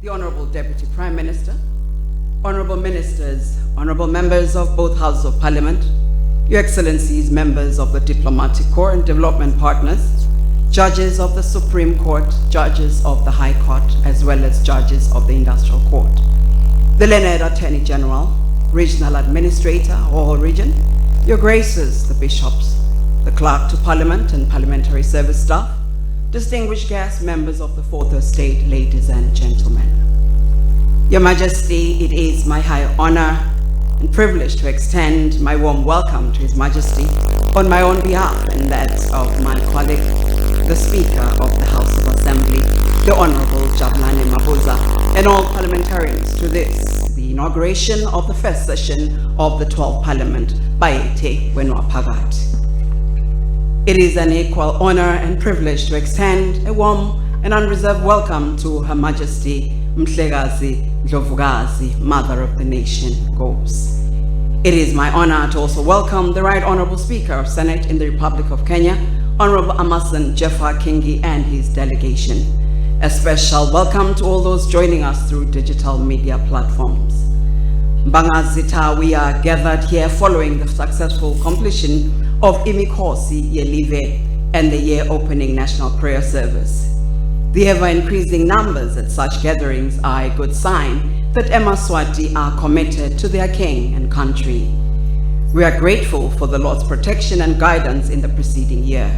the Honorable Deputy Prime Minister, Honorable Ministers, Honorable Members of both Houses of Parliament, Your Excellencies, members of the Diplomatic Corps and Development Partners, judges of the Supreme Court, judges of the High Court, as well as judges of the Industrial Court, the Learned Attorney General, Regional Administrator, Hall Region, Your Graces, the Bishops, the Clerk to Parliament and Parliamentary Service staff, distinguished guests, members of the Fourth Estate, ladies and gentlemen. Your Majesty, it is my high honor and privilege to extend my warm welcome to His Majesty on my own behalf and that of my colleague, the Speaker of the House of Assembly, the Honorable Jabulani Mabuza, and all parliamentarians to this, the inauguration of the first session of the 12th Parliament by Ete Wenwa Phakathi. It is an equal honor and privilege to extend a warm and unreserved welcome to Her Majesty Mhlekazi Ndlovukazi, Mother of the Nation, Gobs. It is my honor to also welcome the Right Honorable Speaker of Senate in the Republic of Kenya, Honorable Amason Jeffer Kingi and his delegation. A special welcome to all those joining us through digital media platforms. Mbangazitha, we are gathered here following the successful completion of Imikhosi Yelive and the year-opening National Prayer Service. The ever-increasing numbers at such gatherings are a good sign that eMaSwati are committed to their king and country. We are grateful for the Lord's protection and guidance in the preceding year.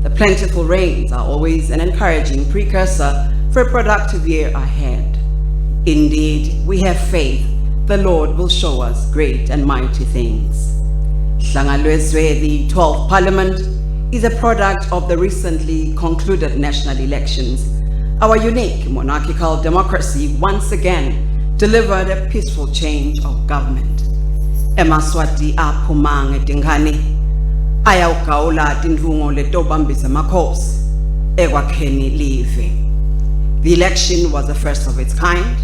The plentiful rains are always an encouraging precursor for a productive year ahead. Indeed, we have faith the Lord will show us great and mighty things. Hlangalwezwe, the 12th Parliament, is a product of the recently concluded national elections. Our unique monarchical democracy once again delivered a peaceful change of government. eMaSwati aphuma ngedingane ayawugawula tindvungo letobambisa makhosi ekwakheni live. The election was the first of its kind,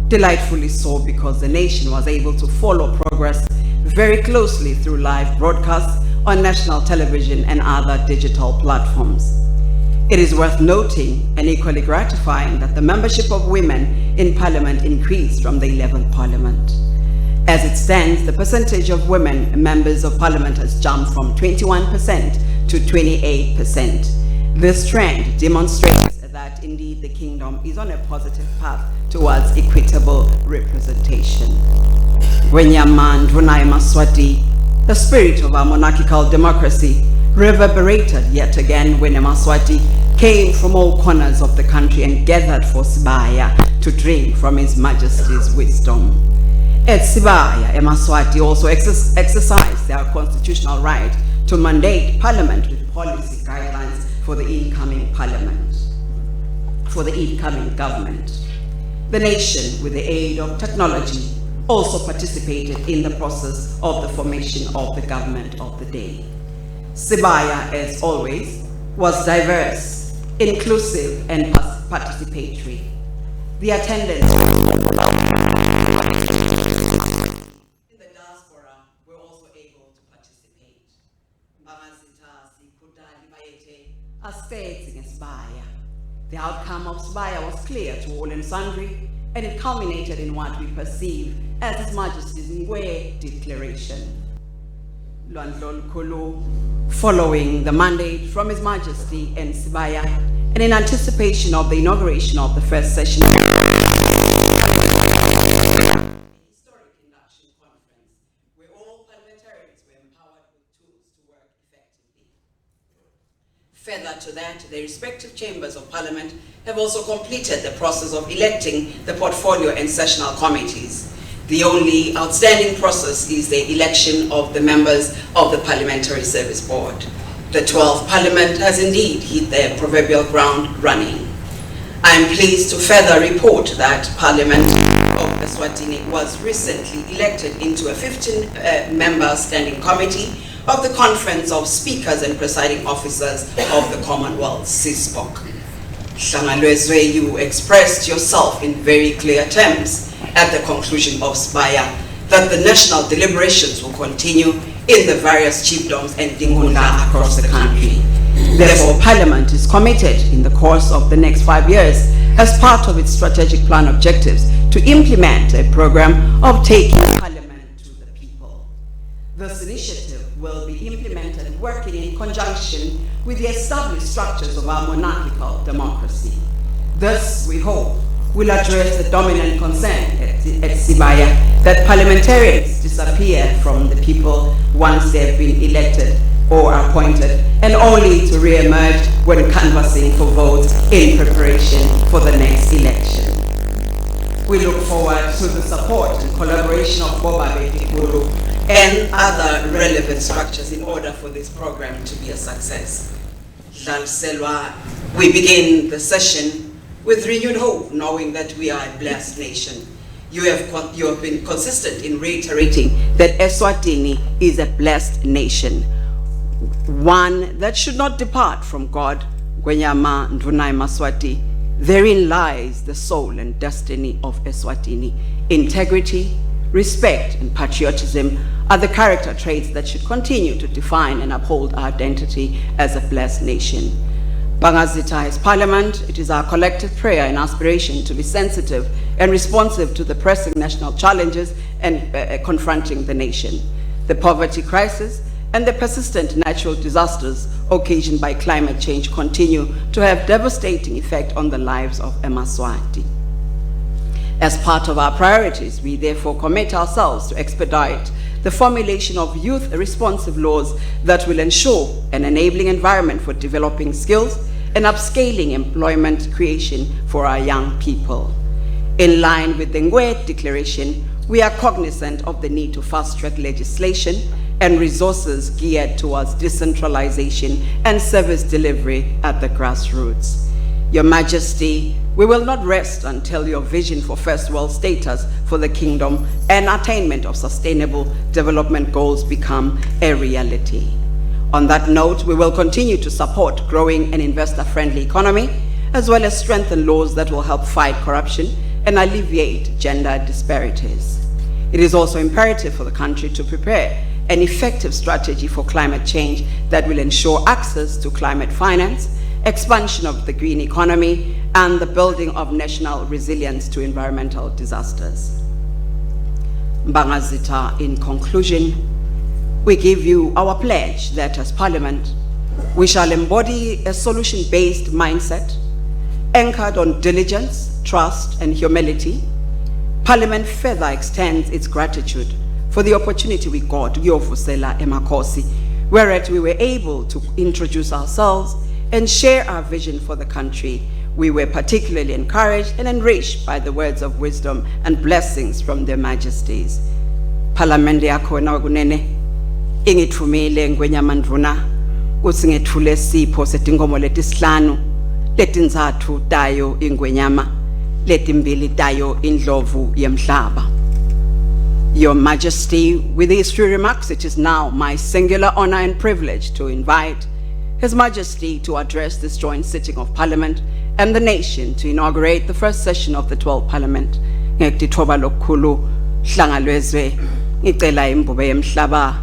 delightfully so because the nation was able to follow progress very closely through live broadcasts on national television and other digital platforms. It is worth noting and equally gratifying that the membership of women in Parliament increased from the 11th Parliament. As it stands, the percentage of women members of Parliament has jumped from 21% to 28%. This trend demonstrates that indeed the kingdom is on a positive path towards equitable representation. Wenyamandvuna eMaSwati, the spirit of our monarchical democracy reverberated yet again when eMaSwati came from all corners of the country and gathered for Sibaya to drink from His Majesty's wisdom. At Sibaya, eMaSwati also exercised their constitutional right to mandate Parliament with policy guidelines for the incoming government. The nation, with the aid of technology, also participated in the process of the formation of the government of the day. Sibaya, as always, was diverse, inclusive, and participatory. The attendance in the diaspora were also able to participate. Mbangazitha Sikudali Bayete are stating Sibaya. The outcome of Sibaya was clear to all and sundry, and it culminated in what we perceive as His Majesty's Ngwe Declaration. Lwandlo Kulu, following the mandate from His Majesty and Sibaya, and in anticipation of the inauguration of the first session of the historic induction conference, where all parliamentarians were empowered with tools to work effectively. Further to that, the respective chambers of Parliament have also completed the process of electing the portfolio and sessional committees. The only outstanding process is the election of the members of the Parliamentary Service Board. The 12th Parliament has indeed hit their proverbial ground running. I am pleased to further report that Parliament of Eswatini was recently elected into a 15-member standing committee of the Conference of Speakers and Presiding Officers of the Commonwealth, CISPOC. Hlangalwezwe, you expressed yourself in very clear terms at the conclusion of Sibaya that the national deliberations will continue in the various chiefdoms and Dingunda across the country. Therefore, Parliament is committed in the course of the next 5 years as part of its strategic plan objectives to implement a program of taking Parliament to the people. This initiative will be implemented working in conjunction with the established structures of our monarchical democracy. This, we hope, will address the dominant concern at Sibaya that parliamentarians disappear from the people once they have been elected or appointed, and only to re-emerge when canvassing for votes in preparation for the next election. We look forward to the support and collaboration of Bobabe Kikuru and other relevant structures in order for this program to be a success. Selwa, we begin the session with renewed hope, knowing that we are a blessed nation. You have been consistent in reiterating that Eswatini is a blessed nation, one that should not depart from God. Gwenyama Ndvunai Maswati, therein lies the soul and destiny of Eswatini. Integrity, respect, and patriotism are the character traits that should continue to define and uphold our identity as a blessed nation. Bangazita as Parliament, it is our collective prayer and aspiration to be sensitive and responsive to the pressing national challenges and confronting the nation. The poverty crisis and the persistent natural disasters occasioned by climate change continue to have devastating effect on the lives of Emaswati. As part of our priorities, we therefore commit ourselves to expedite the formulation of youth-responsive laws that will ensure an enabling environment for developing skills and upscaling employment creation for our young people. In line with the Ngwet Declaration, we are cognizant of the need to fast-track legislation and resources geared towards decentralization and service delivery at the grassroots. Your Majesty, we will not rest until your vision for first world status for the kingdom and attainment of sustainable development goals become a reality. On that note, we will continue to support growing an investor-friendly economy, as well as strengthen laws that will help fight corruption and alleviate gender disparities. It is also imperative for the country to prepare an effective strategy for climate change that will ensure access to climate finance, expansion of the green economy, and the building of national resilience to environmental disasters. Bangazita, in conclusion, we give you our pledge that as Parliament, we shall embody a solution-based mindset anchored on diligence, trust, and humility. Parliament further extends its gratitude for the opportunity we got to Yovusela Emakosi, whereat we were able to introduce ourselves and share our vision for the country. We were particularly encouraged and enriched by the words of wisdom and blessings from their majesties. Parliament yakhona kunene ingithumile Ngwenyama Ndvuna uthi ngethule sipho setinkomo letisihlanu letinzathu tayo ingwenyama letimbili tayo indlovu yemhlaba. Your Majesty, with these few remarks, it is now my singular honor and privilege to invite His Majesty to address this joint sitting of Parliament and the nation to inaugurate the first session of the 12th Parliament. Ngekuthoba lokukhulu hlangalwezwe ngicela imbube yemhlaba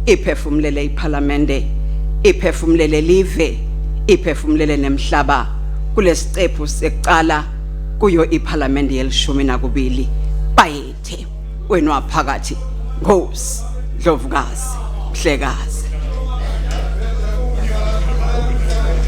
iphefumlele iParliamente, iphefumlele live, iphefumlele nemhlaba kulesicephu sekuqala kuyo iParliament yelishumi nakubili. Bayethe wena waphakathi Nkosi Ndlovukazi Mhlekazi.